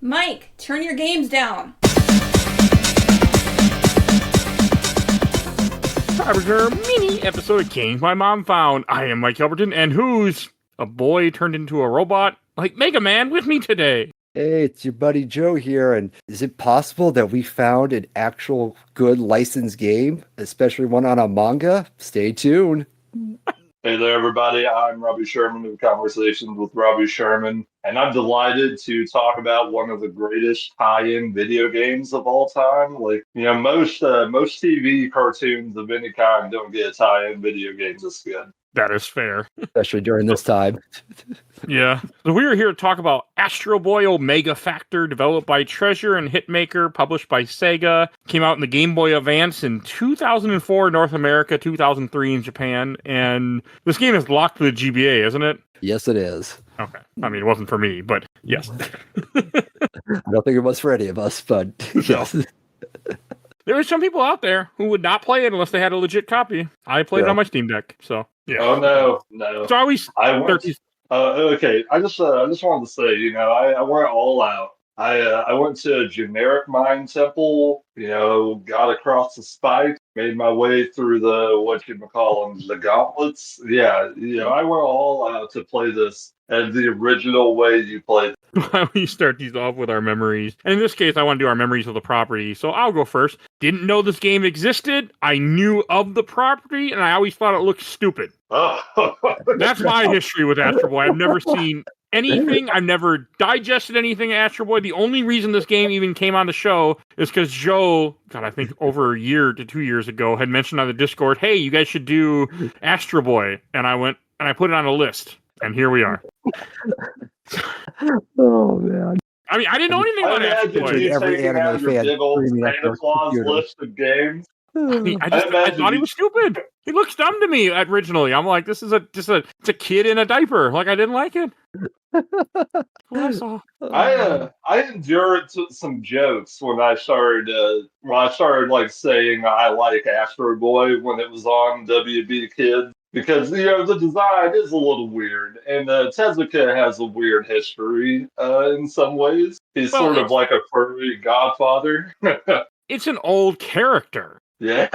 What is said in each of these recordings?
Mike, turn your games down. Our mini episode of Games My Mom Found. I am Mike Albertin, and who's a boy turned into a robot like Mega Man with me today? Hey, it's your buddy Joe here, and is it possible that we found an actual good licensed game, especially one on a manga? Stay tuned. Hey there, everybody. I'm Robbie Sherman of Conversations with Robbie Sherman, and I'm delighted to talk about one of the greatest tie-in video games of all time. Most TV cartoons of any kind don't get tie-in video games this good. That is fair. Especially during this time. Yeah. So we are here to talk about Astro Boy Omega Factor, developed by Treasure and Hitmaker, published by Sega. Came out in the Game Boy Advance in 2004 in North America, 2003 in Japan. And this game is locked to the GBA, isn't it? Yes, it is. Okay. I mean, it wasn't for me, but yes. I don't think it was for any of us, but yes. There are some people out there who would not play it unless they had a legit copy. I played it on my Steam Deck, so yeah. Oh no. So I went. Okay. I just wanted to say, I went all out. I went to a generic mine temple. Got across the spike, made my way through the gauntlets. Yeah. I went all out to play this as the original way you played. Why don't we start these off with our memories? And in this case, I want to do our memories of the property. So I'll go first. Didn't know this game existed. I knew of the property, and I always thought it looked stupid. Oh. That's my history with Astro Boy. I've never seen anything. I've never digested anything Astro Boy. The only reason this game even came on the show is because Joe, I think over a year to 2 years ago, had mentioned on the Discord, hey, you guys should do Astro Boy. And I went and I put it on a list. And here we are. Oh, man. I mean, I didn't know anything about Astro Boy. Every anime fan big old screaming at Santa their Claus computer. list of games. I mean, I thought he was stupid. He looks dumb to me originally. I'm like, this is it's a kid in a diaper. Like, I didn't like it. I endured some jokes when I started like saying I like Astro Boy when it was on WB Kids. Because, the design is a little weird, and Tezuka has a weird history in some ways. He's sort of like a furry godfather. It's an old character. Yeah.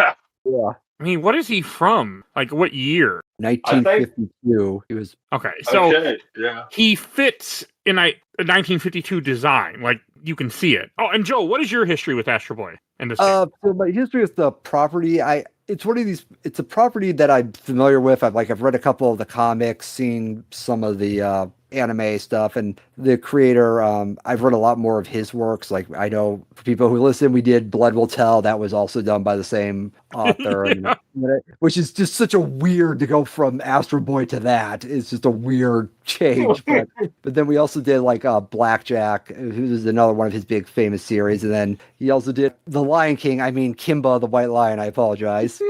Yeah. I mean, what is he from? Like, what year? 1952. He was... Okay, so yeah. He fits in a 1952 design. Like, you can see it. Oh, and Joe, what is your history with Astro Boy? So my history with the property, it's a property that I'm familiar with. I've read a couple of the comics, seen some of the anime stuff, and the creator, I've read a lot more of his works. Like, I know for people who listen, we did Blood Will Tell. That was also done by the same author, Yeah. Which is just such a weird to go from Astro Boy to that. It's just a weird change. But then we also did Blackjack, who is another one of his big famous series. And then he also did The Lion King. I mean, Kimba the White Lion. I apologize.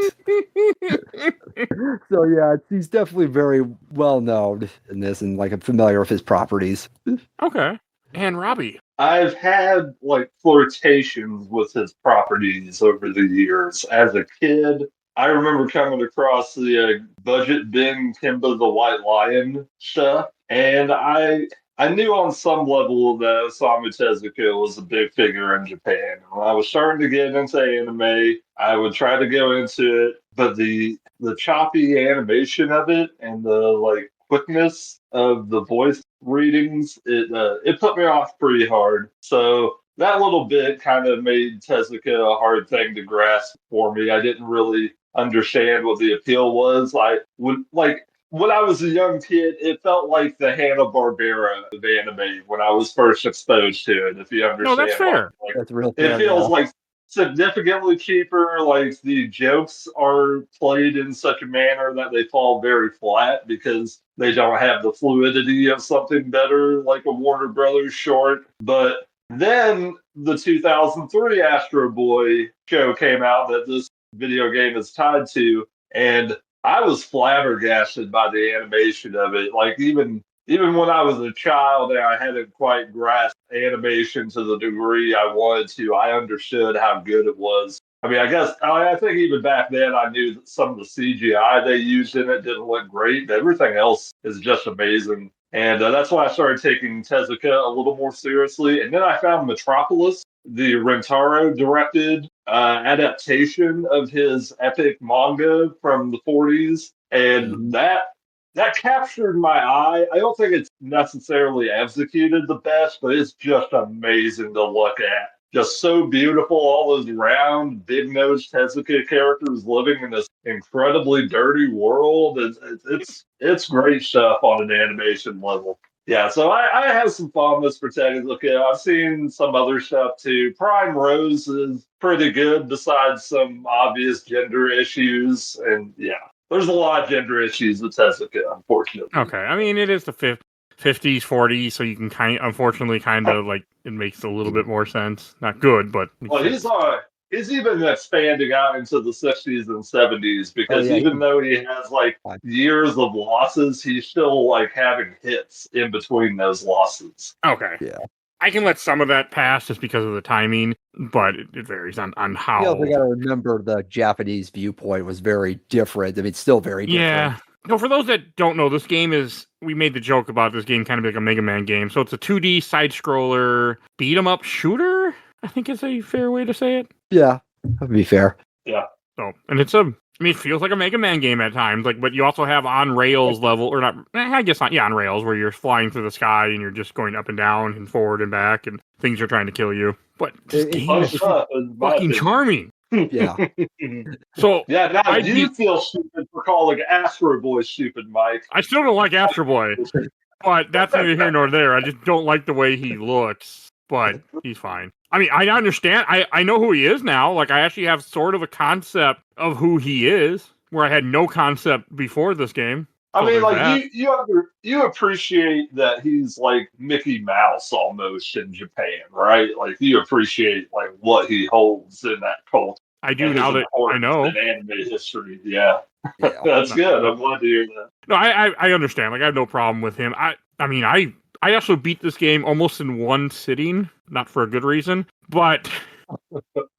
So yeah, he's definitely very well known in this, and I'm familiar with his properties. Okay. And Robbie. I've had flirtations with his properties over the years. As a kid, I remember coming across the budget bin Kimba the White Lion stuff, and I knew on some level that Osamu Tezuka was a big figure in Japan. When I was starting to get into anime, I would try to go into it, but the choppy animation of it and the quickness of the voice readings, it put me off pretty hard. So that little bit kind of made Tezuka a hard thing to grasp for me. I didn't really understand what the appeal was. When I was a young kid, it felt like the Hanna-Barbera of anime when I was first exposed to it, if you understand. No, that's fair. That's real It fair, feels yeah. significantly cheaper. The jokes are played in such a manner that they fall very flat because they don't have the fluidity of something better, like a Warner Brothers short. But then the 2003 Astro Boy show came out that this video game is tied to, and I was flabbergasted by the animation of it. Even when I was a child and I hadn't quite grasped animation to the degree I wanted to, I understood how good it was. I mean, I think even back then I knew that some of the CGI they used in it didn't look great, but everything else is just amazing. And that's why I started taking Tezuka a little more seriously. And then I found Metropolis, the Rentaro directed adaptation of his epic manga from the 40s. And that captured my eye. I don't think it's necessarily executed the best, but it's just amazing to look at. Just so beautiful, all those round, big-nosed Tezuka characters living in this incredibly dirty world. It's great stuff on an animation level. Yeah, so I have some fondness for Tezuka. I've seen some other stuff too. Prime Rose is pretty good, besides some obvious gender issues. And yeah, there's a lot of gender issues with Tezuka, unfortunately. Okay, I mean, it is the 50s, 40s, so you can unfortunately kind of like, it makes a little bit more sense. Not good, but... Well, he's even expanding out into the 60s and 70s because even though he has like years of losses, he's still like having hits in between those losses. Okay. Yeah. I can let some of that pass just because of the timing, but it varies on how... You also got to remember the Japanese viewpoint was very different. I mean, it's still very different. Yeah. No, for those that don't know, this game is... We made the joke about this game kind of like a Mega Man game. So it's a 2D side-scroller beat-em-up shooter, I think is a fair way to say it. Yeah, that would be fair. Yeah. So, and it's a... I mean, it feels like a Mega Man game at times, like, but you also have on-rails level, or not, I guess not, yeah, on-rails, where you're flying through the sky and you're just going up and down and forward and back, and things are trying to kill you. But this game is fucking charming. Yeah. So, yeah, now you feel stupid for calling Astro Boy stupid, Mike. I still don't like Astro Boy, but that's neither here nor there. I just don't like the way he looks, but he's fine. I mean, I understand. I know who he is now. Like, I actually have sort of a concept of who he is, where I had no concept before this game. I mean, like, you appreciate that he's like Mickey Mouse almost in Japan, right? Like, you appreciate like what he holds in that culture. I do now that I know in anime history. Yeah. That's good. I'm glad to hear that. No, I understand. Like, I have no problem with him. I mean, I also beat this game almost in one sitting, not for a good reason, but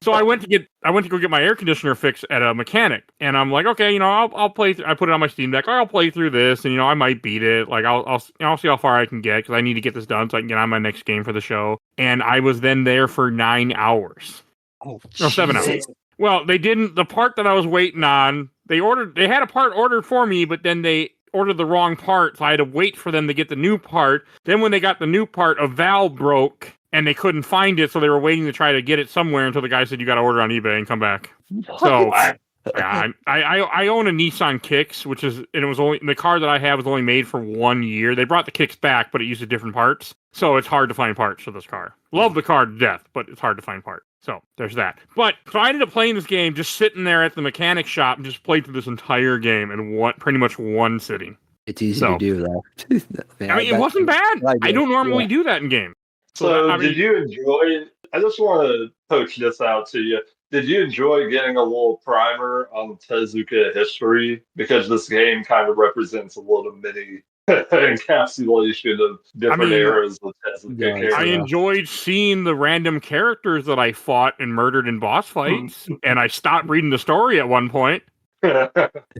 so I went to go get my air conditioner fixed at a mechanic, and I'm like, okay, I'll play. I put it on my Steam Deck. I'll play through this, and I might beat it. Like, I'll see how far I can get because I need to get this done so I can get on my next game for the show. And I was then there for 9 hours. Oh, no, 7 hours. Well, they didn't. The part that I was waiting on, they had a part ordered for me, but then they ordered the wrong part, so I had to wait for them to get the new part. Then when they got the new part, a valve broke, and they couldn't find it, so they were waiting to try to get it somewhere until the guy said, you got to order on eBay and come back. So, yeah, I own a Nissan Kicks, and it was only, the car that I have was only made for 1 year. They brought the Kicks back, but it uses different parts, so it's hard to find parts for this car. Love the car to death, but it's hard to find parts. So, there's that. So I ended up playing this game, just sitting there at the mechanic shop, and just played through this entire game in pretty much one sitting. It's easy to do that. Man, I mean, it wasn't bad. I don't normally do that in games. So did you enjoy, I just want to poach this out to you. Did you enjoy getting a little primer on Tezuka history? Because this game kind of represents a little mini encapsulation of different eras of Tezuka characters. I enjoyed seeing the random characters that I fought and murdered in boss fights, and I stopped reading the story at one point.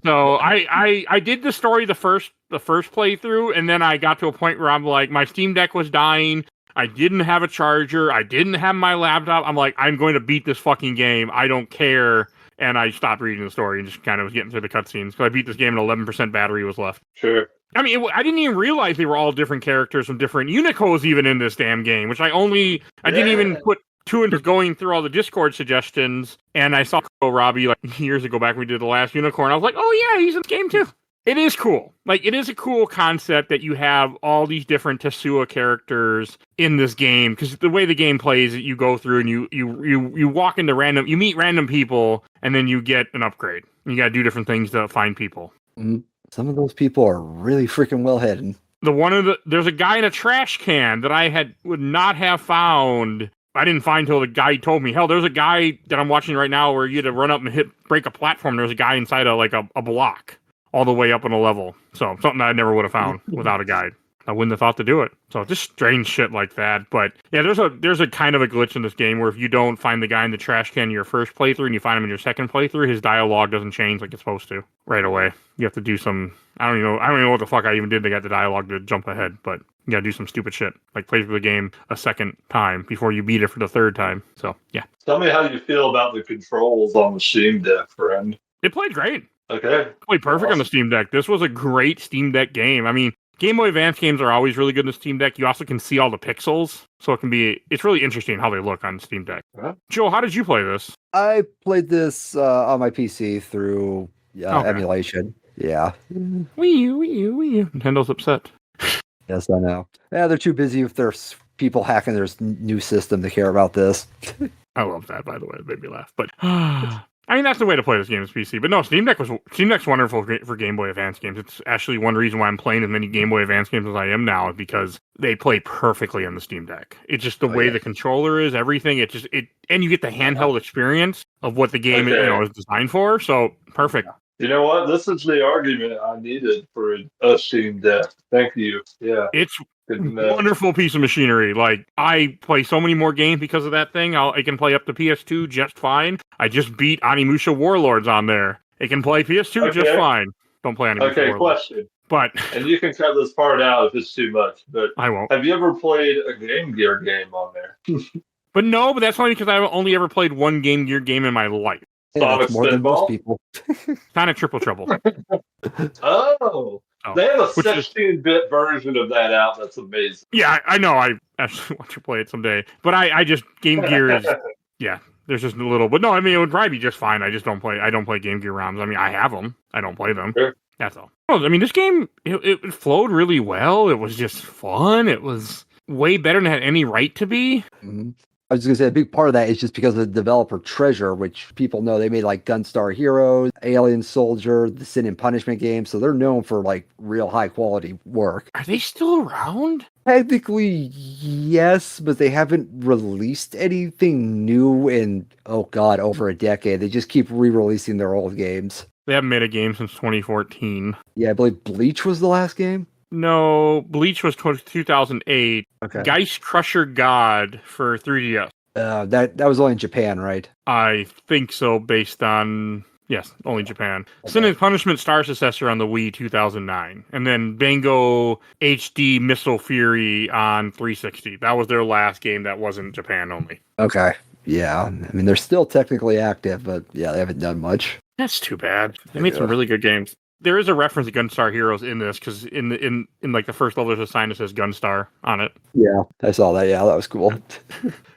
So I did the story the first playthrough, and then I got to a point where I'm like, my Steam Deck was dying. I didn't have a charger. I didn't have my laptop. I'm like, I'm going to beat this fucking game. I don't care. And I stopped reading the story and just kind of was getting through the cutscenes. Because I beat this game and 11% battery was left. Sure. I mean, I didn't even realize they were all different characters from different Unicos even in this damn game, which I didn't even put two into going through all the Discord suggestions. And I saw Robbie like years ago back when we did the last Unicorn. I was like, oh yeah, he's in the game too. It is cool. Like, it is a cool concept that you have all these different Tetsuya characters in this game, because the way the game plays, you go through and you walk into you meet random people, and then you get an upgrade. You gotta do different things to find people. Some of those people are really freaking well hidden. There's a guy in a trash can that would not have found. I didn't find until the guy told me. Hell, there's a guy that I'm watching right now where you had to run up and break a platform. There's a guy inside a block all the way up on a level. So something that I never would have found without a guide. I wouldn't have thought to do it. So just strange shit like that. But yeah, there's a kind of a glitch in this game where if you don't find the guy in the trash can in your first playthrough and you find him in your second playthrough, his dialogue doesn't change like it's supposed to right away. You have to do some, I don't even know what the fuck I even did to get the dialogue to jump ahead, but you gotta do some stupid shit, like play through the game a second time before you beat it for the third time. So yeah. Tell me how you feel about the controls on the Steam Deck, friend. It played great. Okay. It played perfect on the Steam Deck. This was a great Steam Deck game. I mean, Game Boy Advance games are always really good in the Steam Deck. You also can see all the pixels, so it's really interesting how they look on Steam Deck. Joe, how did you play this? I played this on my PC through emulation. Yeah. Wii U. Nintendo's upset. Yes, I know. Yeah, they're too busy with their people hacking their new system to care about this. I love that, by the way. It made me laugh. But I mean, that's the way to play this game is PC. But no, Steam Deck's wonderful for Game Boy Advance games. It's actually one reason why I'm playing as many Game Boy Advance games as I am now, because they play perfectly on the Steam Deck. It's just the way the controller is, everything. And you get the handheld experience of what the game is designed for. So perfect. You know what? This is the argument I needed for a Steam Deck. Thank you. Yeah. It's wonderful piece of machinery. Like, I play so many more games because of that thing. I can play up to PS2 just fine. I just beat Onimusha Warlords on there. It can play PS2 just fine. Don't play Onimusha Warlords. Question. But and you can cut this part out if it's too much. But I won't. Have you ever played a Game Gear game on there? But that's only because I've only ever played one Game Gear game in my life. Sonic more than most Spinball? people. Sonic Triple Trouble. Oh. They have a 16-bit version of that out. That's amazing. Yeah, I know. I actually want to play it someday. But I just, Game Gear is, there's just a little. But no, I mean, it would probably be just fine. I don't play Game Gear ROMs. I mean, I have them. I don't play them. Sure. That's all. No, I mean, this game, it flowed really well. It was just fun. It was way better than it had any right to be. Mm-hmm. I was going to say a big part of that is just because of the developer Treasure, which people know they made like Gunstar Heroes, Alien Soldier, the Sin and Punishment games. So they're known for like real high quality work. Are they still around? Technically, yes, but they haven't released anything new in, over a decade. They just keep re-releasing their old games. They haven't made a game since 2014. Yeah, I believe Bleach was the last game. No, Bleach was 2008. Okay. Geist Crusher God for 3DS. That was only in Japan, right? I think so, based on... Yes, only Japan. Okay. Sin and Punishment Star Successor on the Wii 2009. And then Bango HD Missile Fury on 360. That was their last game that wasn't Japan only. Okay. Yeah. I mean, they're still technically active, but yeah, they haven't done much. That's too bad. They made some really good games. There is a reference to Gunstar Heroes in this, because in like the first level there's a sign that says Gunstar on it. Yeah, I saw that. Yeah, that was cool.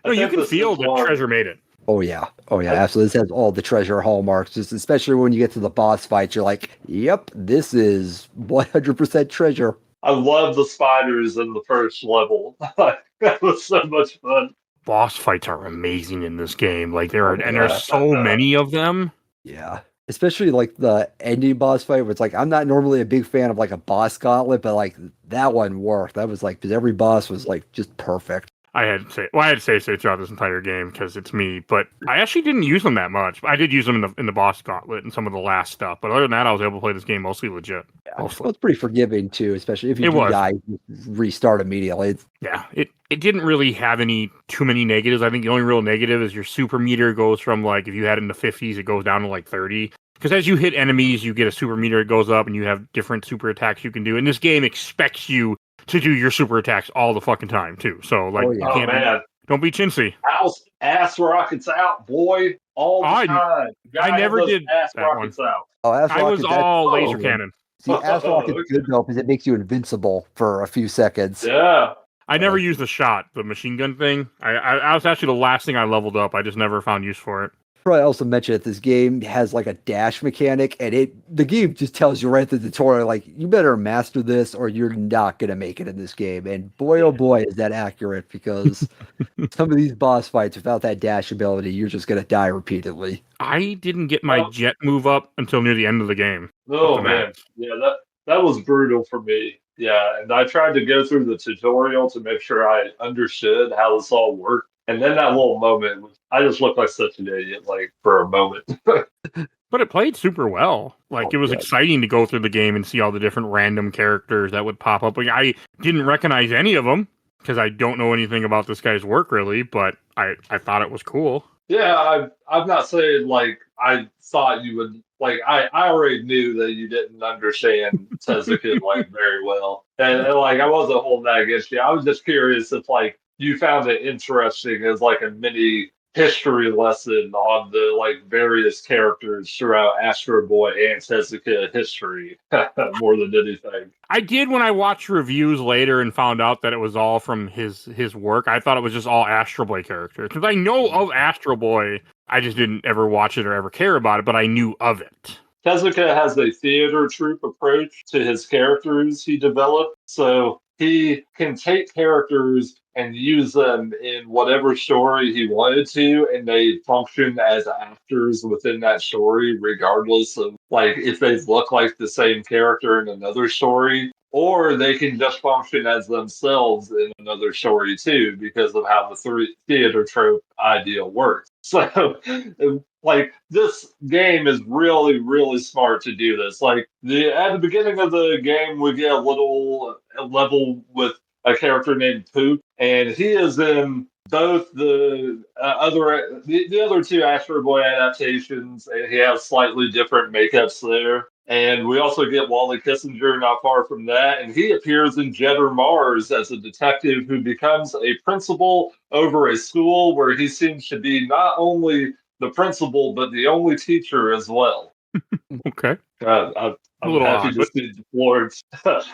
No, you can feel that Treasure made it. Oh yeah, absolutely. This has all the Treasure hallmarks. Just especially when you get to the boss fights, you're like, "Yep, this is 100% Treasure." I love the spiders in the first level. That was so much fun. Boss fights are amazing in this game. Like there's so many of them. Yeah. Especially like the ending boss fight where it's like, I'm not normally a big fan of like a boss gauntlet, but like that one worked. That was like, because every boss was like just perfect. I had to say throughout this entire game because it's me, but I actually didn't use them that much. I did use them in the boss gauntlet and some of the last stuff, but other than that, I was able to play this game mostly legit. Yeah. Well, it's pretty forgiving too, especially if you die, you restart immediately. Yeah, it didn't really have too many negatives. I think the only real negative is your super meter goes from like, if you had it in the 50s, it goes down to like 30. Because as you hit enemies, you get a super meter, it goes up, and you have different super attacks you can do. And this game expects you to do your super attacks all the fucking time, too. So, like, don't be chintzy. Ass rockets out, boy, all the time. I never did ass that rockets one. out. I was all laser cannon. See, ass rocket's good, though, because it makes you invincible for a few seconds. Yeah. I never used the shot, the machine gun thing. I was actually the last thing I leveled up. I just never found use for it. Probably also mention that this game has like a dash mechanic, and the game just tells you right at the tutorial, like, you better master this or you're not gonna make it in this game. And boy, oh boy, is that accurate, because some of these boss fights without that dash ability, you're just gonna die repeatedly. I didn't get my jet move up until near the end of the game. Oh man, yeah, that was brutal for me. Yeah, and I tried to go through the tutorial to make sure I understood how this all worked. And then that little moment, I just looked like such an idiot, like for a moment. But it played super well. Like, it was yeah. exciting to go through the game and see all the different random characters that would pop up. Like, I didn't recognize any of them because I don't know anything about this guy's work really, but I thought it was cool. Yeah, I'm not saying like I thought you would like I already knew that you didn't understand Tezuka like very well. And like I wasn't holding that against you. I was just curious if like you found it interesting as like a mini history lesson on the like various characters throughout Astro Boy and Tezuka history more than anything. I did when I watched reviews later and found out that it was all from his work. I thought it was just all Astro Boy characters because I know of Astro Boy. I just didn't ever watch it or ever care about it, but I knew of it. Tezuka has a theater troupe approach to his characters he developed. So he can take characters and use them in whatever story he wanted to, and they function as actors within that story, regardless of like if they look like the same character in another story, or they can just function as themselves in another story too, because of how the theater trope idea works. So like this game is really, really smart to do this. Like at the beginning of the game, we get a level with a character named Poop, and he is in both the other two Astro Boy adaptations, and he has slightly different makeups there. And we also get Wally Kissinger not far from that, and he appears in Jetter Mars as a detective who becomes a principal over a school where he seems to be not only the principal but the only teacher as well. Okay. I'm happy to see Florence.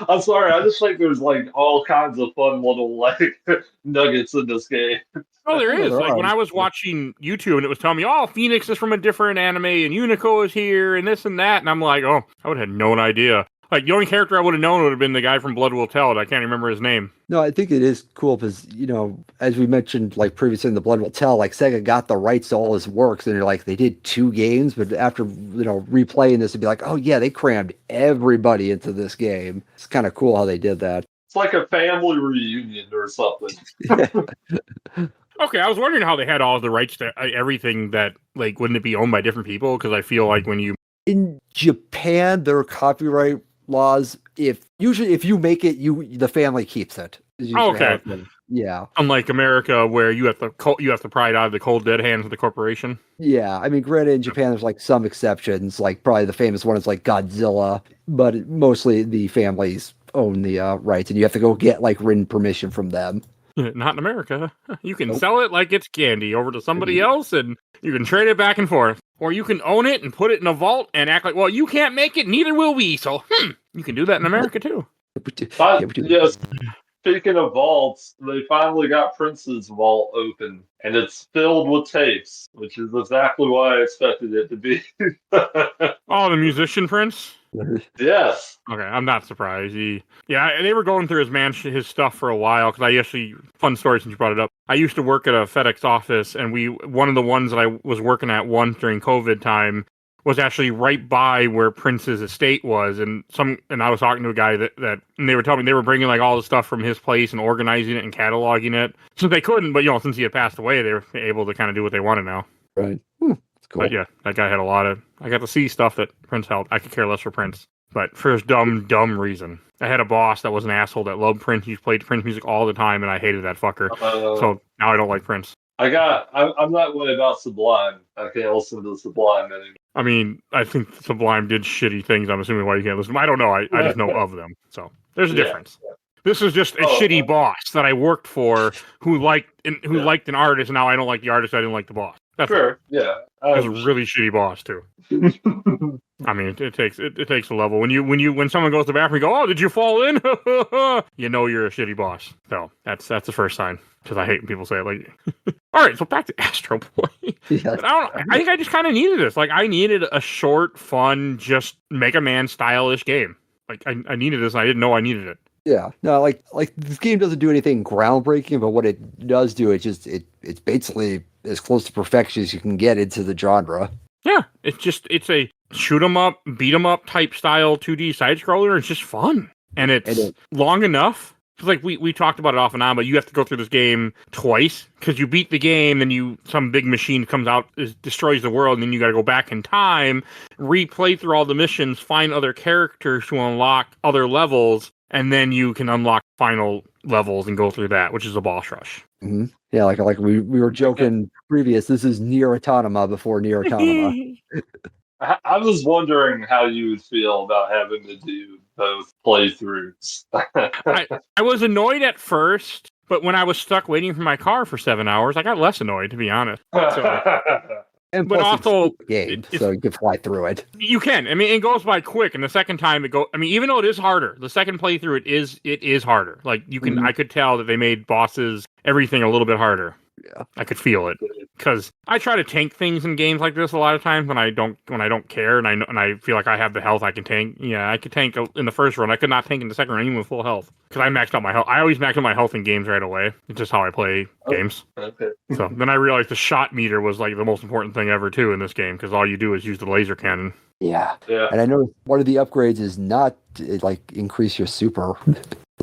I'm sorry, I just think there's like all kinds of fun little like nuggets in this game. Oh, there is. Like are. when I was watching YouTube and it was telling me, oh, Phoenix is from a different anime and Unico is here and this and that. And I'm like, oh, I would have had no idea. Like the only character I would have known would have been the guy from Blood Will Tell. I can't remember his name. No, I think it is cool because, as we mentioned, like previously in the Blood Will Tell, like Sega got the rights to all his works and they're like, they did 2 games, but after, replaying this, it'd be like, oh yeah, they crammed everybody into this game. It's kind of cool how they did that. It's like a family reunion or something. Okay, I was wondering how they had all the rights to everything that, like, wouldn't it be owned by different people? Because I feel like when you... In Japan, there are copyright laws. If you make it, the family keeps it. Okay. Yeah. Unlike America, where you have to pry it out of the cold dead hands of the corporation. Yeah, I mean, granted, in Japan, there's like some exceptions. Like probably the famous one is like Godzilla, but mostly the families own the rights, and you have to go get like written permission from them. Not in America. You can sell it like it's candy over to somebody else, and you can trade it back and forth. Or you can own it and put it in a vault and act like, well, you can't make it, neither will we. So, you can do that in America, too. Yes. Speaking of vaults, they finally got Prince's vault open, and it's filled with tapes, which is exactly what I expected it to be. Oh, the musician Prince? Yes. Okay, I'm not surprised. They were going through his stuff for a while, because fun story since you brought it up. I used to work at a FedEx office, and one of the ones that I was working at once during COVID time was actually right by where Prince's estate was, and I was talking to a guy that and they were telling me they were bringing like all the stuff from his place and organizing it and cataloging it. So they couldn't, but since he had passed away, they were able to kind of do what they wanted now. Right. That's cool. But yeah, that guy had I got to see stuff that Prince held. I could care less for Prince, but for his dumb reason. I had a boss that was an asshole that loved Prince. He played Prince music all the time, and I hated that fucker. So now I don't like Prince. I'm not worried about Sublime. I can't listen to Sublime anymore. I mean, I think Sublime did shitty things. I'm assuming why you can't listen. I don't know. I just know of them. So there's a difference. Yeah. This is just a shitty boss that I worked for who liked an artist, and now I don't like the artist. I didn't like the boss. That's sure. Yeah. That's a really shitty boss too. I mean, it takes a level. When someone goes to the bathroom, you go, "Oh, did you fall in?" You know you're a shitty boss. So that's the first sign. Because I hate when people say it. Like, all right, so back to Astro Boy. Yeah. I think I just kind of needed this. Like, I needed a short, fun, just Mega Man stylish game. Like, I needed this, and I didn't know I needed it. Yeah, no, like this game doesn't do anything groundbreaking, but what it does do, it's basically as close to perfection as you can get into the genre. Yeah, it's a shoot 'em up, beat 'em up type style 2D side scroller. It's just fun, and it's long enough Because like we talked about it off and on, but you have to go through this game twice because you beat the game, then some big machine comes out, destroys the world, and then you got to go back in time, replay through all the missions, find other characters to unlock other levels, and then you can unlock final levels and go through that, which is a boss rush. Mm-hmm. Yeah, like we were joking previous. This is Nier Automata before Nier Automata. I was wondering how you would feel about having to do both playthroughs. I was annoyed at first, but when I was stuck waiting for my car for 7 hours, I got less annoyed, to be honest. So, And but plus also, it's a game, so you can fly through it. You can. I mean, it goes by quick, and the second time even though it is harder, the second playthrough it is harder. Like you can, I could tell that they made bosses, everything a little bit harder. Yeah, I could feel it because I try to tank things in games like this a lot of times when I don't care and I feel like I have the health I can tank. Yeah, I could tank in the first run. I could not tank in the second run even with full health because I maxed out my health. I always max out my health in games right away. It's just how I play games. Okay. So then I realized the shot meter was like the most important thing ever too in this game because all you do is use the laser cannon. Yeah. Yeah. And I know one of the upgrades is not like increase your super.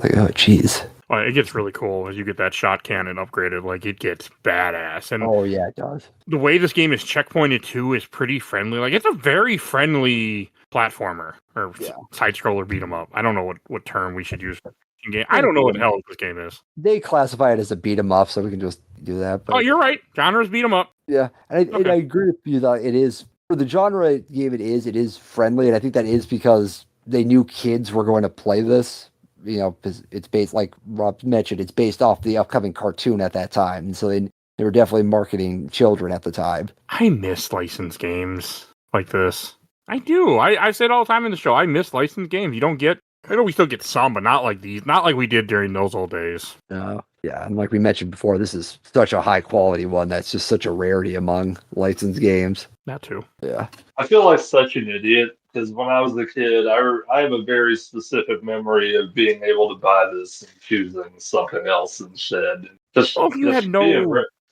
Like, oh, jeez. Well, it gets really cool as you get that shot cannon upgraded. Like it gets badass. And Oh yeah, it does. the way this game is checkpointed too is pretty friendly. Like it's a very friendly platformer or side scroller beat 'em up. I don't know what term we should use for game. I don't know what the hell this game is. They classify it as a beat 'em up, so we can just do that. But, Oh, you're right. Genres beat 'em up. yeah, and I agree with you that it is for the genre game. It is friendly, and I think that is because they knew kids were going to play this. You know, because it's based, like Rob mentioned, it's based off the upcoming cartoon at that time, and so they were definitely marketing children at the time. I miss licensed games like this. I do. I say it all the time in the show. I miss licensed games. You don't get. I know we still get some, but not like these. Not like we did during those old days. Yeah, and like we mentioned before, this is such a high quality one that's just such a rarity among licensed games. That too. Yeah. I feel like such an idiot because when I was a kid, I have a very specific memory of being able to buy this and choosing something else instead. God,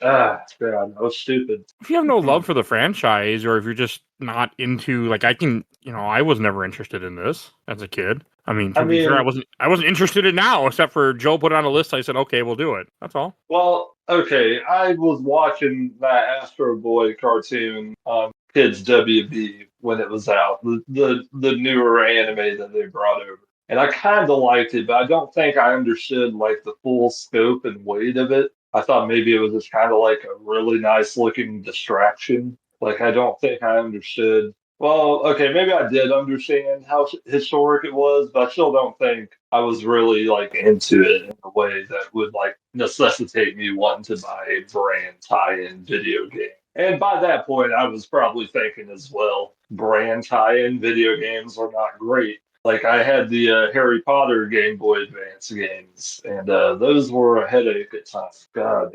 I was stupid. If you have no love for the franchise, or if you're just not into, like, I was never interested in this as a kid. I mean, to be fair, I wasn't interested in it now, except for Joe put it on a list. I said, okay, we'll do it. That's all. Well, okay, I was watching that Astro Boy cartoon on Kids WB when it was out, the newer anime that they brought over. And I kind of liked it, but I don't think I understood like the full scope and weight of it. I thought maybe it was just kind of like a really nice looking distraction. Like I don't think I understood. Well, okay, maybe I did understand how historic it was, but I still don't think I was really like into it in a way that would like necessitate me wanting to buy a brand tie-in video game. And by that point, I was probably thinking as well, brand tie-in video games are not great. Like I had the Harry Potter Game Boy Advance games, and those were a headache at times. God.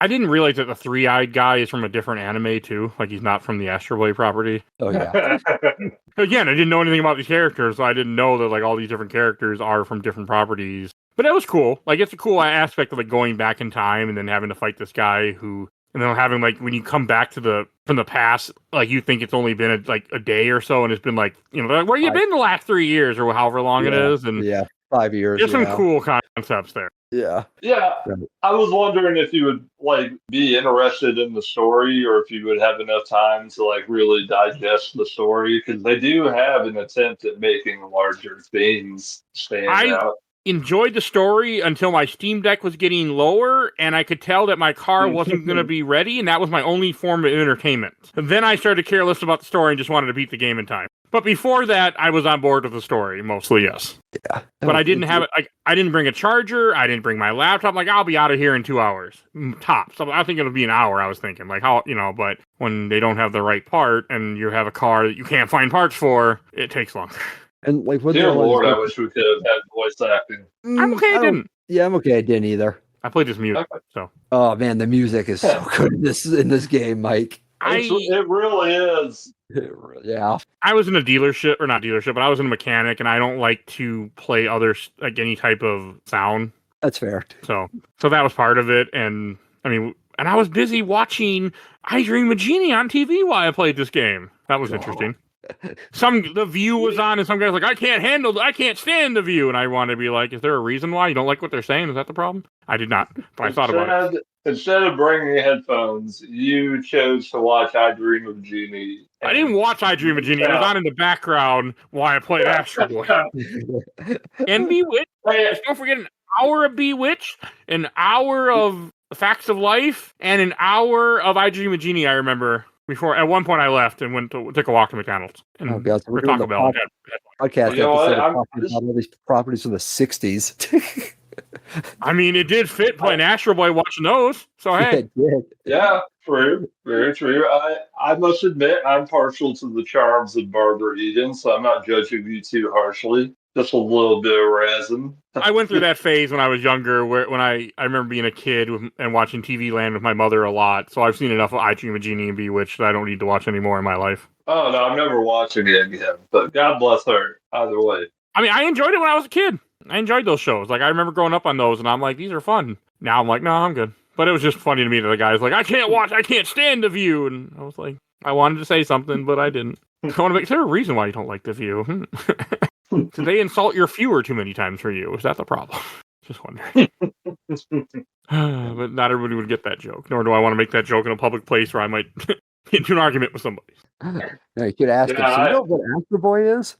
I didn't realize that the three-eyed guy is from a different anime too. Like he's not from the Astro Boy property. Oh yeah. Again, I didn't know anything about these characters, so I didn't know that like all these different characters are from different properties. But that was cool. Like it's a cool aspect of like going back in time and then having to fight this guy who. And then having like when you come back to from the past, like you think it's only been a day or so, and it's been like like, where you been the last 3 years or however long it is, and 5 years. There's some cool concepts there. Yeah. I was wondering if you would like be interested in the story, or if you would have enough time to like really digest the story, because they do have an attempt at making larger themes stand out. Enjoyed the story until my Steam Deck was getting lower and I could tell that my car wasn't going to be ready, and that was my only form of entertainment. And then I started to care less about the story and just wanted to beat the game in time. But before that, I was on board with the story, mostly, yes. Yeah. But I didn't have it, like, I didn't bring a charger, I didn't bring my laptop, like, I'll be out of here in 2 hours, tops. So I think it'll be an hour, I was thinking, like, how, but when they don't have the right part and you have a car that you can't find parts for, it takes longer. And like, dear Lord, I wish we could have had voice acting. I'm okay. I didn't. Yeah, I'm okay. I didn't either. I played this mute. Okay. So. Oh man, the music is so good in this game, Mike. It really is. Yeah. I was in a dealership, or not dealership, but I was in a mechanic, and I don't like to play any type of sound. That's fair. So that was part of it, and I mean, and I was busy watching I Dream of Jeannie on TV while I played this game. That was interesting. The View was on, and some guy's like, I can't stand The View, and I want to be like, is there a reason why you don't like what they're saying? Is that the problem? I did not, but I thought about it. Instead of bringing headphones, you chose to watch I Dream of Jeannie. I didn't watch I Dream of Jeannie. It was on in the background while I played Astro Boy. And Bewitched. Don't forget an hour of Bewitched, an hour of Facts of Life, and an hour of I Dream of Jeannie, I remember. Before, at one point, I left and went to take a walk to McDonald's. And Oh, God, so we're Taco doing the Bell. podcast You know what? episode talking about all these properties from the 60s. I mean, it did fit playing Astro Boy watching those. So, hey. It did. Yeah, true. Very true. I must admit, I'm partial to the charms of Barbara Eden, so I'm not judging you too harshly. Just a little bit of resin. I went through that phase when I was younger, when I remember being a kid and watching TV Land with my mother a lot. So I've seen enough of I Dream of Jeannie and Bewitched that I don't need to watch anymore in my life. Oh, no, I'm never watching it again, but God bless her, either way. I mean, I enjoyed it when I was a kid. I enjoyed those shows. Like, I remember growing up on those, and I'm like, these are fun. Now I'm like, no, I'm good. But it was just funny to me that the guy's like, I can't stand The View. And I was like, I wanted to say something, but I didn't. I want to make, is there a reason why you don't like The View? Did they insult your viewer too many times for you? Is that the problem? Just wondering. But not everybody would get that joke. Nor do I want to make that joke in a public place where I might get into an argument with somebody. No, you could ask him, so you know what Astro Boy is?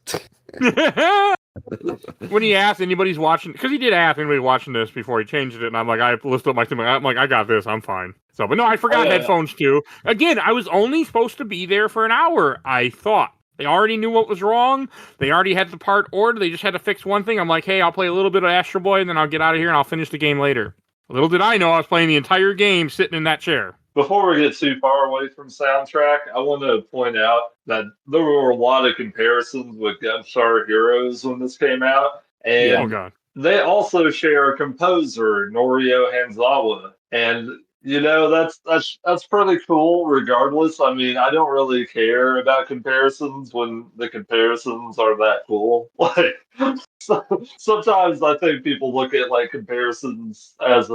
When he asked anybody's watching, because he did ask anybody watching this before he changed it, and I'm like, I lifted up my thing, I'm like, I got this, I'm fine. So, but no, I forgot headphones too. Again, I was only supposed to be there for an hour, I thought. They already knew what was wrong. They already had the part ordered. They just had to fix one thing. I'm like, hey, I'll play a little bit of Astro Boy, and then I'll get out of here, and I'll finish the game later. Little did I know I was playing the entire game sitting in that chair. Before we get too far away from soundtrack, I want to point out that there were a lot of comparisons with Gunstar Heroes when this came out. And they also share a composer, Norio Hanzawa. And, you know, that's pretty cool regardless. I mean, I don't really care about comparisons when the comparisons are that cool. Like, sometimes I think people look at, like, comparisons as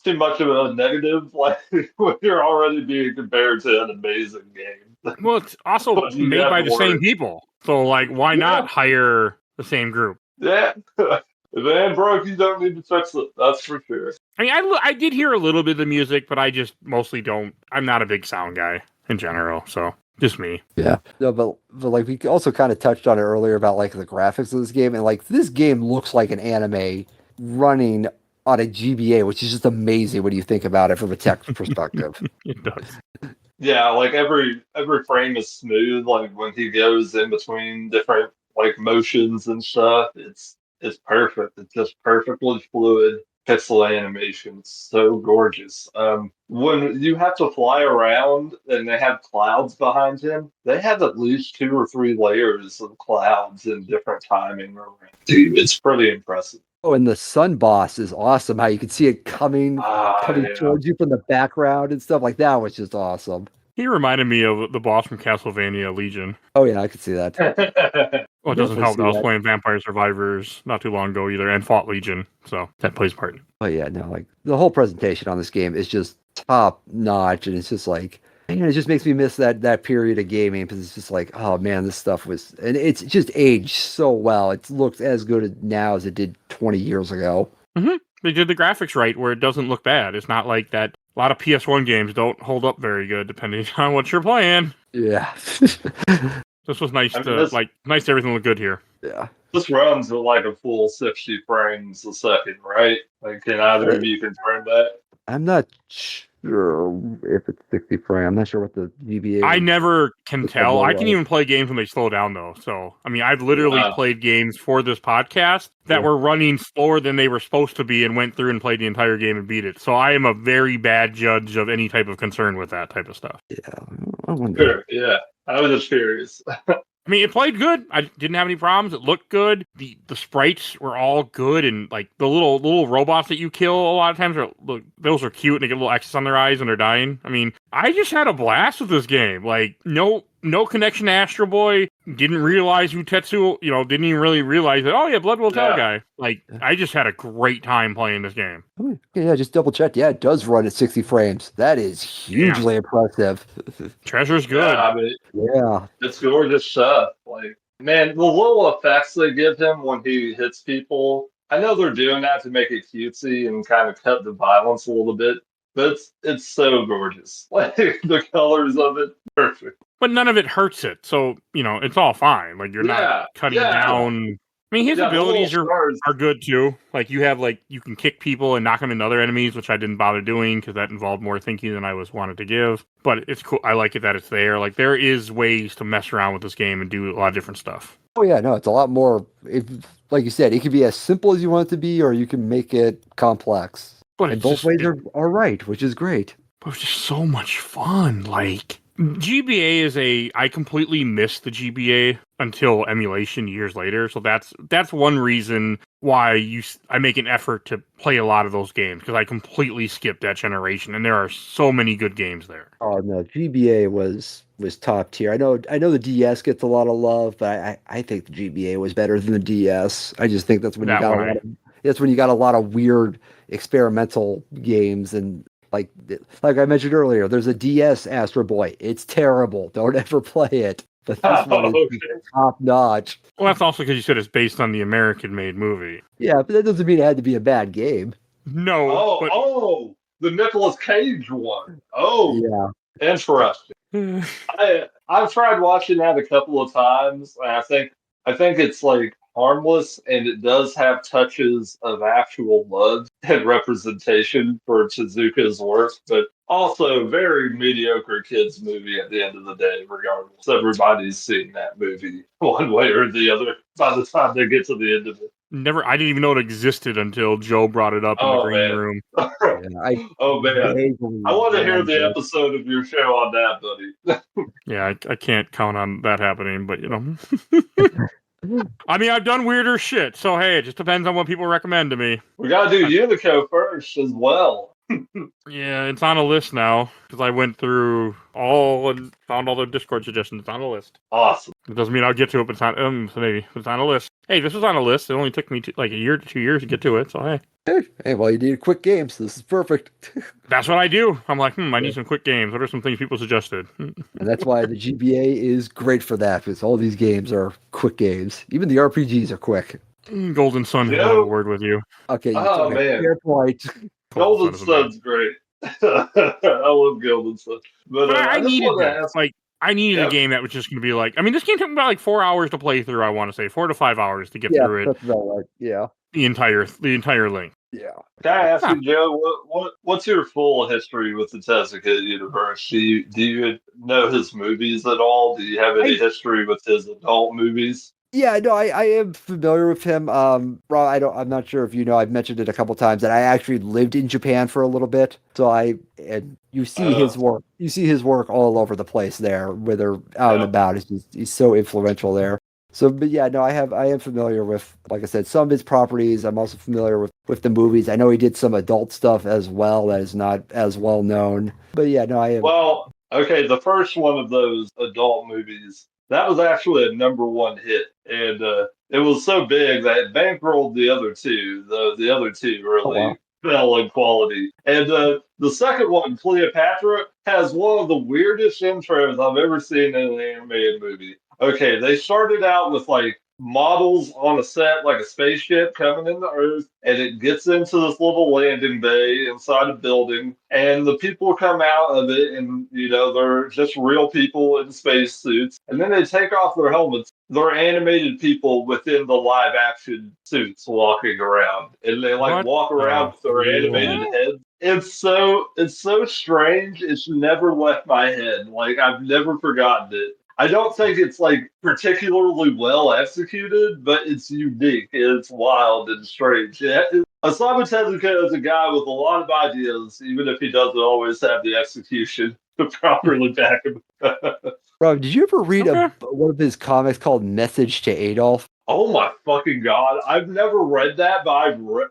too much of a negative, like when you're already being compared to an amazing game. Well, it's also made by the same people. So, like, why not hire the same group? Yeah. If it ain't broke, you don't need to fix it. That's for sure. I mean, I did hear a little bit of the music, but I just mostly don't. I'm not a big sound guy in general, so just me. Yeah. No, but like we also kind of touched on it earlier about like the graphics of this game, and like this game looks like an anime running on a GBA, which is just amazing when you think about it from a tech perspective. It does. Yeah, like every frame is smooth. Like when he goes in between different like motions and stuff, it's perfect. It's just perfectly fluid pixel animation. It's so gorgeous. When you have to fly around and they have clouds behind him, they have at least 2 or 3 layers of clouds in different timing around you. It's pretty impressive. Oh, and the sun boss is awesome. How you can see it coming towards you from the background and stuff like that was just awesome. He reminded me of the boss from Castlevania Legion. Oh yeah, I could see that. Well, it doesn't help that I was playing Vampire Survivors not too long ago either, and fought Legion, so that plays part. Oh yeah, no, like the whole presentation on this game is just top notch, and it's just like, man, it just makes me miss that period of gaming because it's just like, oh man, this stuff was, and it's just aged so well. It looks as good now as it did 20 years ago. Mm-hmm. They did the graphics right where it doesn't look bad. It's not like that. A lot of PS1 games don't hold up very good depending on what you're playing. Yeah. This was nice nice everything looked good here. Yeah. This runs at like a full 60 frames a second, right? Like, can either of you confirm that? I'm not sure if it's 60 frame. I'm not sure what the GBA. I never can tell. I can even play games when they slow down, though. So, I mean, I've literally played games for this podcast that were running slower than they were supposed to be and went through and played the entire game and beat it. So, I am a very bad judge of any type of concern with that type of stuff. Yeah. I wonder. Sure, yeah. I was just curious. I mean, it played good. I didn't have any problems. It looked good. The sprites were all good, and like the little robots that you kill a lot of times those are cute, and they get little X's on their eyes and they're dying. I mean, I just had a blast with this game. Like, no no connection to Astro Boy. Didn't realize who Tetsuo, didn't even really realize that. Oh yeah, Blood Will Tell guy. Like, I just had a great time playing this game. Yeah, just double checked. Yeah, it does run at 60 frames. That is hugely impressive. Treasure's good. Yeah, I mean, Yeah. it's gorgeous stuff. Like, man, the little effects they give him when he hits people, I know they're doing that to make it cutesy and kind of cut the violence a little bit, but it's so gorgeous. Like, the colors of it, perfect. But none of it hurts it, so it's all fine. Like, you're not cutting down. I mean, his abilities are good too. Like, you can kick people and knock them into other enemies, which I didn't bother doing because that involved more thinking than I wanted to give. But it's cool. I like it that it's there. Like, there is ways to mess around with this game and do a lot of different stuff. Oh yeah, no, it's a lot more. Like you said, it can be as simple as you want it to be, or you can make it complex. But and both ways are right, which is great. But it's just so much fun. Like, GBA I completely missed the GBA until emulation years later. So that's one reason why I make an effort to play a lot of those games, because I completely skipped that generation, and there are so many good games there. Oh no, GBA was top tier. I know the DS gets a lot of love, but I think the GBA was better than the DS. I just think that's when you got a lot of weird experimental games. And like I mentioned earlier, there's a DS Astro Boy. It's terrible. Don't ever play it. But this one is top notch. Well, that's also because you said it's based on the American-made movie. Yeah, but that doesn't mean it had to be a bad game. No. The Nicolas Cage one. Oh, yeah. Interesting. I've tried watching that a couple of times, and I think it's like harmless, and it does have touches of actual love and representation for Tezuka's work, but also very mediocre kids movie at the end of the day, regardless. Everybody's seen that movie one way or the other by the time they get to the end of it. I didn't even know it existed until Joe brought it up in the green room. I want to hear the episode of your show on that, buddy. Yeah, I can't count on that happening, but I mean, I've done weirder shit, so hey, it just depends on what people recommend to me. We gotta do Unico first as well. Yeah, it's on a list now, because I went through all and found all the Discord suggestions. It's on a list. Awesome. It doesn't mean I'll get to it, but it's on, so maybe it's on a list. Hey, this was on a list. It only took me like a year to 2 years to get to it, so hey. Hey, well, you need quick games, so this is perfect. That's what I do. I'm like, I need some quick games. What are some things people suggested? And that's why the GBA is great for that, because all these games are quick games. Even the RPGs are quick. Golden Sun has a word with you. Okay. Oh, man. Fair point. Golden Sun's great. I love Golden Sun. But I needed that. I needed a game that was just going to be like, I mean, this game took me about 4 hours to play through, I want to say. 4 to 5 hours to get through it. That's about right. Yeah. The entire length. Yeah. Can I ask you, Joe, what's your full history with the Tezuka universe? Do you know his movies at all? Do you have any history with his adult movies? Yeah, no, I am familiar with him. Rob, I'm not sure if you know, I've mentioned it a couple times that I actually lived in Japan for a little bit. So you see his work. You see his work all over the place there, whether out and about. He's so influential there. So, but yeah, no, I am familiar with, like I said, some of his properties. I'm also familiar with the movies. I know he did some adult stuff as well that is not as well known. But yeah, no, I am. Well, okay, the first one of those adult movies, that was actually a #1 hit, and it was so big that it bankrolled the other two. The other two really fell in quality. And the second one, Cleopatra, has one of the weirdest intros I've ever seen in an animated movie. Okay, they started out with models on a set, like a spaceship coming into Earth, and it gets into this little landing bay inside a building, and the people come out of it, and they're just real people in spacesuits, and then they take off their helmets. They're animated people within the live action suits walking around, and they walk around with their animated heads. It's so strange. It's never left my head. I've never forgotten it. I don't think it's particularly well executed, but it's unique. It's wild and strange. Osamu Tezuka is a guy with a lot of ideas, even if he doesn't always have the execution to properly back him. Rob, did you ever read one of his comics called Message to Adolf? Oh my fucking god! I've never read that, but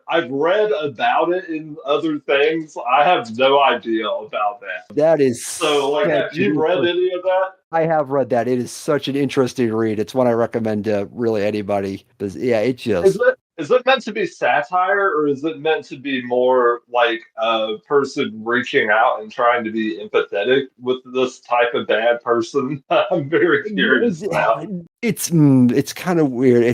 I've read about it in other things. I have no idea about that. That is So, like, such have you read any of that? I have read that. It is such an interesting read. It's one I recommend to really anybody. Because yeah, it just Is it meant to be satire, or is it meant to be more like a person reaching out and trying to be empathetic with this type of bad person? I'm very curious now. it's kind of weird.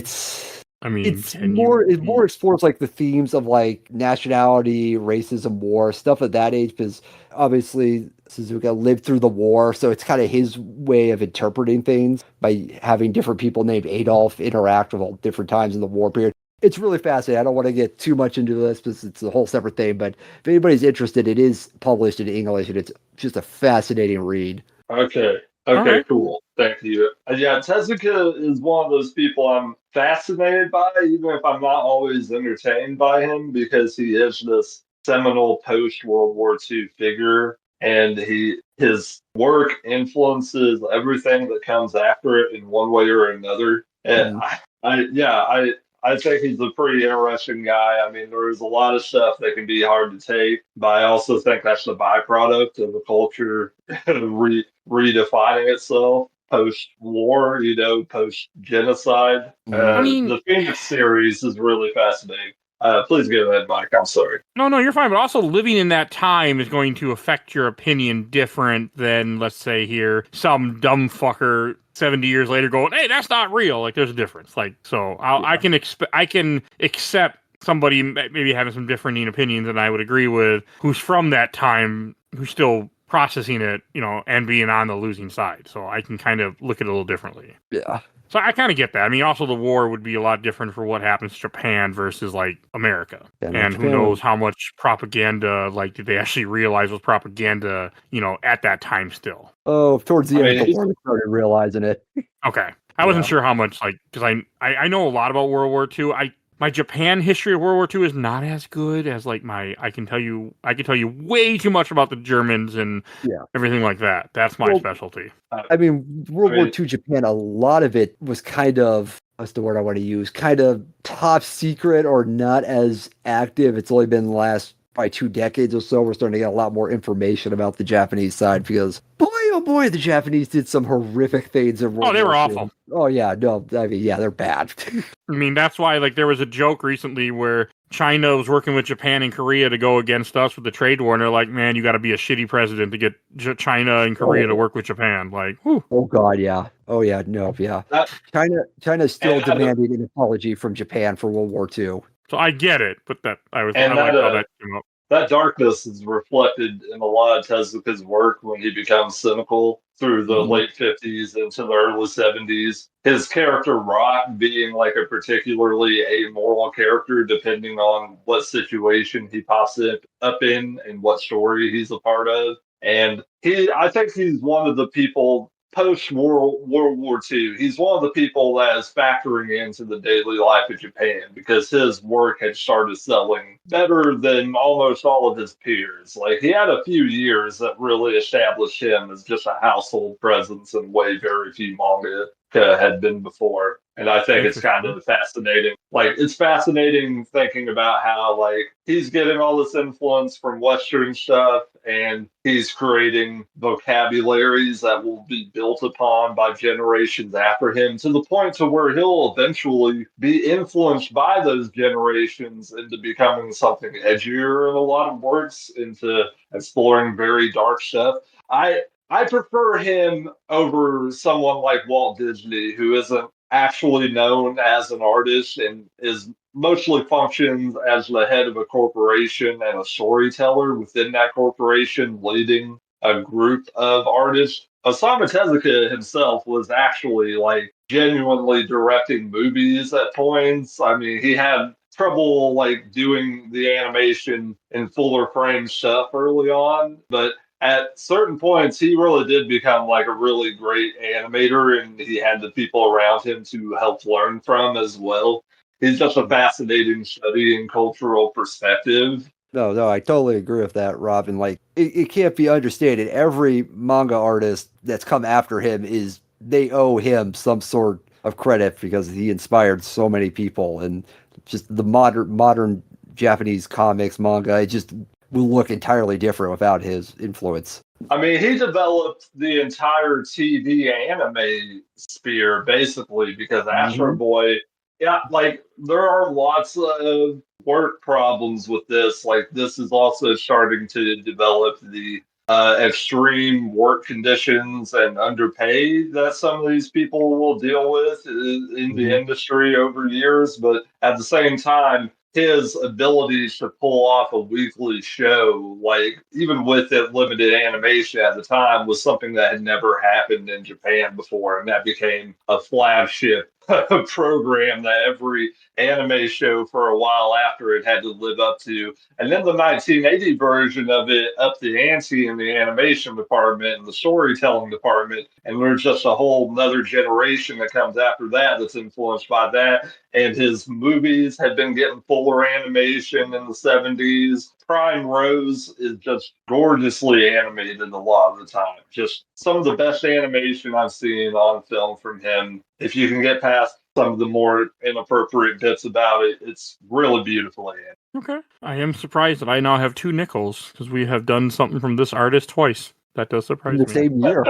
I mean, It's more explores like the themes of like nationality, racism, war, stuff at that age, because obviously Suzuka lived through the war, so it's kind of his way of interpreting things by having different people named Adolf interact with all different times in the war period. It's really fascinating. I don't want to get too much into this because it's a whole separate thing, but if anybody's interested, it is published in English and it's just a fascinating read. Okay. All Okay, right. cool. Thank you. Yeah, Tezuka is one of those people I'm fascinated by, even if I'm not always entertained by him, because he is this seminal post World War II figure, and his work influences everything that comes after it in one way or another. And Mm. I think he's a pretty interesting guy. I mean, there's a lot of stuff that can be hard to take, but I also think that's the byproduct of the culture redefining itself post-war, post-genocide. Mm. I mean, The Phoenix series is really fascinating. Please go ahead, Mike. I'm sorry. no, you're fine. But also, living in that time is going to affect your opinion different than, let's say, here some dumb fucker 70 years later going, "Hey, that's not real." Like, there's a difference. Like, so I can accept somebody maybe having some differing opinions than I would agree with, who's from that time, who's still processing it, and being on the losing side. So I can kind of look at it a little differently. Yeah. So I kind of get that. I mean, also the war would be a lot different for what happens to Japan versus like America. Yeah, no, And who Japan knows how much propaganda, like, did they actually realize was propaganda, at that time still. Oh, towards the I end of mean, the war, they started realizing it. Okay. I wasn't sure how much, like, because I know a lot about World War II. My Japan history of World War II is not as good as like I can tell you way too much about the Germans and Yeah. everything like that. That's my specialty. I mean, World War II Japan, a lot of it was kind of, what's the word I want to use? Kind of top secret or not as active. It's only been the last probably 2 decades or so. We're starting to get a lot more information about the Japanese side because, oh boy, the Japanese did some horrific things in World War II. Oh, they were awful. Oh, yeah. No, I mean, yeah, they're bad. I mean, that's why, like, there was a joke recently where China was working with Japan and Korea to go against us with the trade war, and they're like, man, you got to be a shitty president to get China and Korea to work with Japan. Like, whew. Oh, God, yeah. Oh, yeah, no, yeah. China still demanded an apology from Japan for World War II. So I get it, but I like how that came up. That darkness is reflected in a lot of Tezuka's work when he becomes cynical through the late 50s into the early 70s. His character Rock being like a particularly amoral character depending on what situation he pops up in and what story he's a part of. And I think he's one of the people post-World War II, he's one of the people that is factoring into the daily life of Japan because his work had started selling better than almost all of his peers. Like, he had a few years that really established him as just a household presence in a way very few manga had been before. And I think it's kind of fascinating. Like, it's fascinating thinking about how, like, he's getting all this influence from Western stuff and he's creating vocabularies that will be built upon by generations after him to the point to where he'll eventually be influenced by those generations into becoming something edgier in a lot of works, into exploring very dark stuff. I prefer him over someone like Walt Disney, who isn't actually known as an artist and is mostly functions as the head of a corporation and a storyteller within that corporation, leading a group of artists. Osamu Tezuka himself was actually like genuinely directing movies at points. I mean, he had trouble like doing the animation in fuller frame stuff early on, but at certain points, he really did become like a really great animator, and he had the people around him to help learn from as well. He's just a fascinating study in cultural perspective. No, I totally agree with that, Robin. Like, it can't be understated. Every manga artist that's come after him they owe him some sort of credit because he inspired so many people, and just the modern Japanese comics, manga, it just will look entirely different without his influence. I mean, he developed the entire TV anime sphere basically because Astro Boy, yeah, like there are lots of work problems with this. Like this is also starting to develop the extreme work conditions and underpay that some of these people will deal with in the industry over years. But at the same time, his abilities to pull off a weekly show, like even with it limited animation at the time, was something that had never happened in Japan before, and that became a flagship program that every anime show for a while after it had to live up to. And then the 1980 version of it upped the ante in the animation department and the storytelling department, and there's just a whole another generation that comes after that that's influenced by that. And his movies had been getting fuller animation in the 70s. Prime Rose is just gorgeously animated a lot of the time. Just some of the best animation I've seen on film from him. If you can get past some of the more inappropriate bits about it, it's really beautifully animated. Okay. I am surprised that I now have 2 nickels because we have done something from this artist twice. That does surprise In the me. same year.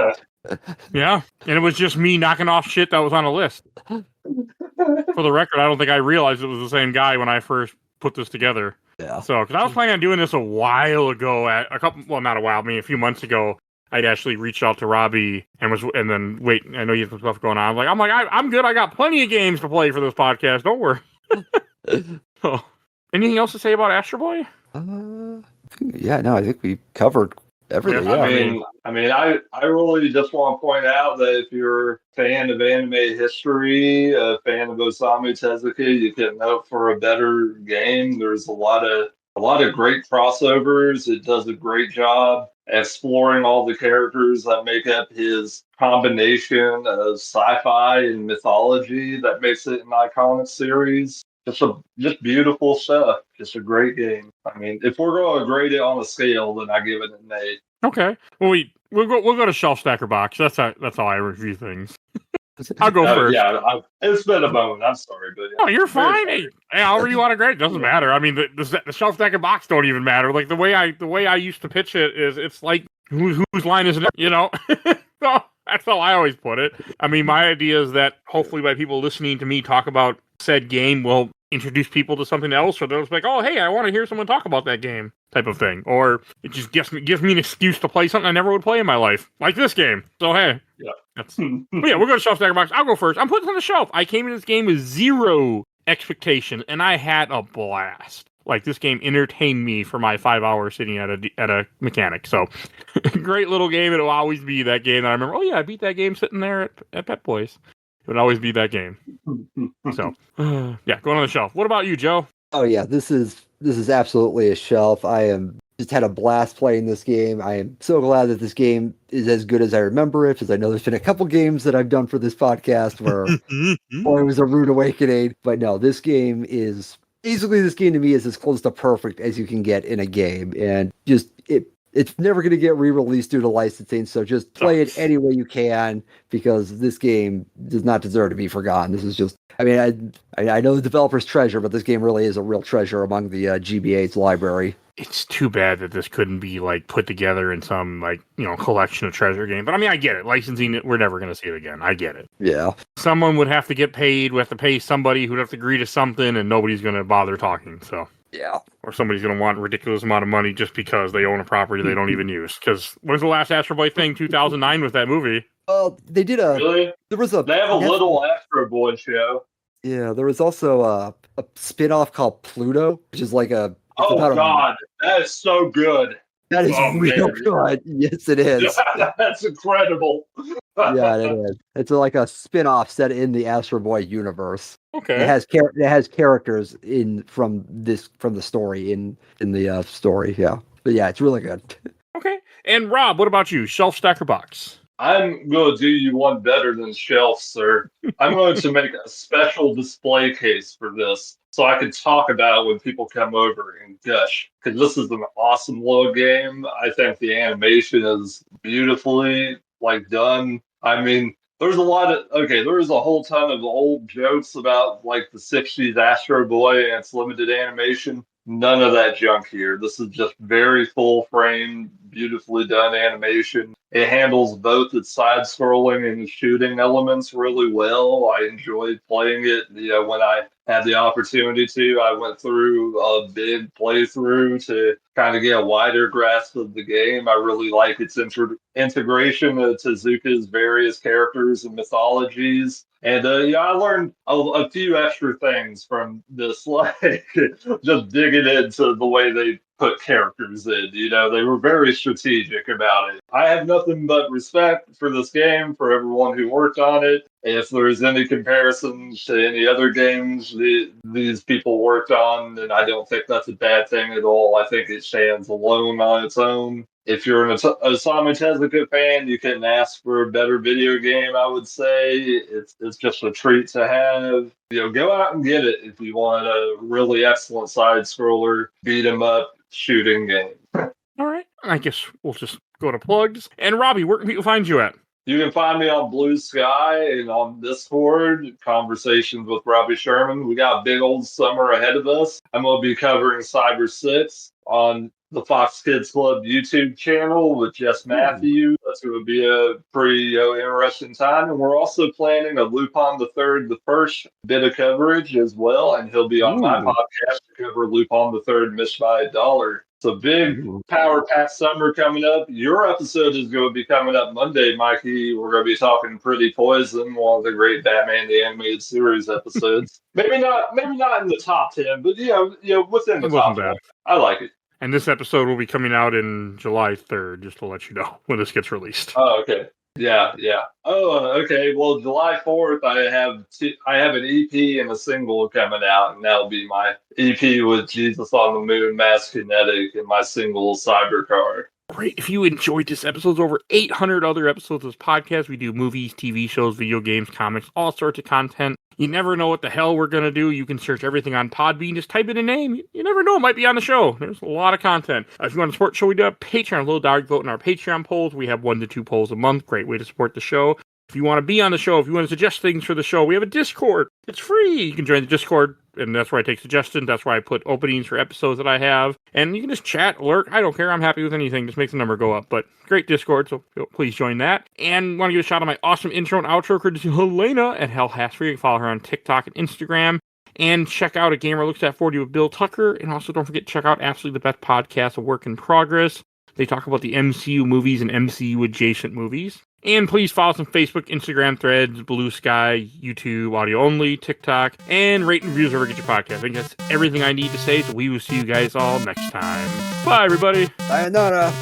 Yeah. And it was just me knocking off shit that was on a list. For the record, I don't think I realized it was the same guy when I first put this together. Yeah. So, because I was planning on doing this a while ago, not a while, I mean a few months ago, I'd actually reached out to Robbie and then wait, I know you have some stuff going on. I'm good. I got plenty of games to play for this podcast. Don't worry. So, anything else to say about Astro Boy? Yeah, no, I think we covered everything. Yeah, I really just want to point out that if you're a fan of anime history, a fan of Osamu Tezuka, you can hope for a better game. There's a lot of great crossovers. It does a great job exploring all the characters that make up his combination of sci-fi and mythology that makes it an iconic series. Just beautiful stuff. Just a great game. I mean, if we're going to grade it on a scale, then I give it an 8. Okay. Well, we'll go to Shelf Stacker Box. That's how I review things. I'll go first. Yeah, it's been a moment. I'm sorry, but yeah. No, you're fine. Hey, however you want to grade, it doesn't matter. I mean, the Shelf Stacker Box don't even matter. Like the way I used to pitch it is, it's like whose line is it? You know. So that's how I always put it. I mean, my idea is that hopefully by people listening to me talk about said game will introduce people to something else, or they'll just be like, oh, hey, I want to hear someone talk about that game type of thing. Or it just gives me an excuse to play something I never would play in my life, like this game. So, hey. Yeah. But yeah, we'll go to Shelf Stacker Box. I'll go first. I'm putting this on the shelf. I came into this game with 0 expectation, and I had a blast. Like, this game entertained me for my 5 hours sitting at a mechanic. So, great little game. It'll always be that game that I remember. Oh, yeah, I beat that game sitting there at Pet Boys. It would always be that game. So, yeah, going on the shelf. What about you, Joe? Oh yeah, this is absolutely a shelf. I am just had a blast playing this game. I am so glad that this game is as good as I remember it, because I know there's been a couple games that I've done for this podcast where boy, it was a rude awakening. But no, this game to me is as close to perfect as you can get in a game, and just it's never going to get re-released due to licensing, so just play it any way you can, because this game does not deserve to be forgotten. This is just, I mean, I know the developer's treasure, but this game really is a real treasure among the GBA's library. It's too bad that this couldn't be like put together in some collection of treasure game. But I mean, I get it. Licensing it, we're never going to see it again. I get it. Yeah. Someone would have to get paid. We have to pay somebody who'd have to agree to something, and nobody's going to bother talking. So. Yeah. Or somebody's going to want a ridiculous amount of money just because they own a property they don't even use. Because when's the last Astro Boy thing? 2009 was that movie. Well, they did Really? They have a little Astro Boy show. Yeah, there was also a spin-off called Pluto, which is like a... Oh, God. That is so good. That is real good. Yes, it is. That's incredible. Yeah, it is. It's like a spin-off set in the Astro Boy universe. Okay. It has characters from the story in the story. Yeah, but yeah, it's really good. Okay. And Rob, what about you? Shelf Stacker Box. I'm going to do you one better than shelf, sir. I'm going to make a special display case for this, so I can talk about it when people come over and gush. Because this is an awesome little game. I think the animation is beautifully done. I mean, There's a lot of there was a whole ton of old jokes about like the '60s Astro Boy and its limited animation. None of that junk here. This is just very full frame, beautifully done animation. It handles both its side scrolling and its shooting elements really well. I enjoyed playing it. When I had the opportunity to, I went through a big playthrough to kind of get a wider grasp of the game. I really like its integration of Tezuka's various characters and mythologies. And I learned a few extra things from this, like just digging into the way they put characters in. They were very strategic about it. I have nothing but respect for this game, for everyone who worked on it. If there's any comparisons to any other games these people worked on, then I don't think that's a bad thing at all. I think it stands alone on its own. If you're an Osamu Tezuka fan, you couldn't ask for a better video game, I would say. It's just a treat to have. Go out and get it if you want a really excellent side-scroller, beat-em-up shooting game. All right. I guess we'll just go to plugs. And Robbie, where can people find you at? You can find me on Blue Sky and on Discord, Conversations with Robbie Sherman. We got a big old summer ahead of us. I'm going to be covering Cyber 6 on the Fox Kids Club YouTube channel with Jess Matthew. That's going to be a pretty interesting time. And we're also planning a Lupin the Third, the first bit of coverage as well. And he'll be on my podcast to cover Lupin the Third, Missed by a Dollar. It's a big power-packed summer coming up. Your episode is going to be coming up Monday, Mikey. We're going to be talking Pretty Poison, one of the great Batman the Animated Series episodes. maybe not in the top 10, but within the top 10. I like it. And this episode will be coming out in July 3rd, just to let you know when this gets released. Oh, okay. Yeah. Oh, okay. Well, July 4th, I have an EP and a single coming out, and that'll be my EP with Jesus on the Moon, Mass Kinetic, and my single Cybercar. Great. If you enjoyed this episode, there's over 800 other episodes of this podcast. We do movies, TV shows, video games, comics, all sorts of content. You never know what the hell we're going to do. You can search everything on Podbean. Just type in a name. You never know. It might be on the show. There's a lot of content. If you want to support the show, we do have Patreon. A little dog vote in our Patreon polls. We have 1 to 2 polls a month. Great way to support the show. If you want to be on the show, if you want to suggest things for the show, we have a Discord. It's free. You can join the Discord, and that's where I take suggestions. That's where I put openings for episodes that I have. And you can just chat, lurk. I don't care. I'm happy with anything. Just makes the number go up. But great Discord, so please join that. And want to give a shout out to my awesome intro and outro, courtesy of Helena at Hell Hasfree. You can follow her on TikTok and Instagram. And check out A Gamer Looks at 40 with Bill Tucker. And also don't forget to check out Absolutely the Best Podcast, A Work in Progress. They talk about the MCU movies and MCU adjacent movies. And please follow us on Facebook, Instagram, Threads, Blue Sky, YouTube, audio only, TikTok, and rate and reviews wherever you get your podcast. I think that's everything I need to say, so we will see you guys all next time. Bye, everybody. Sayonara.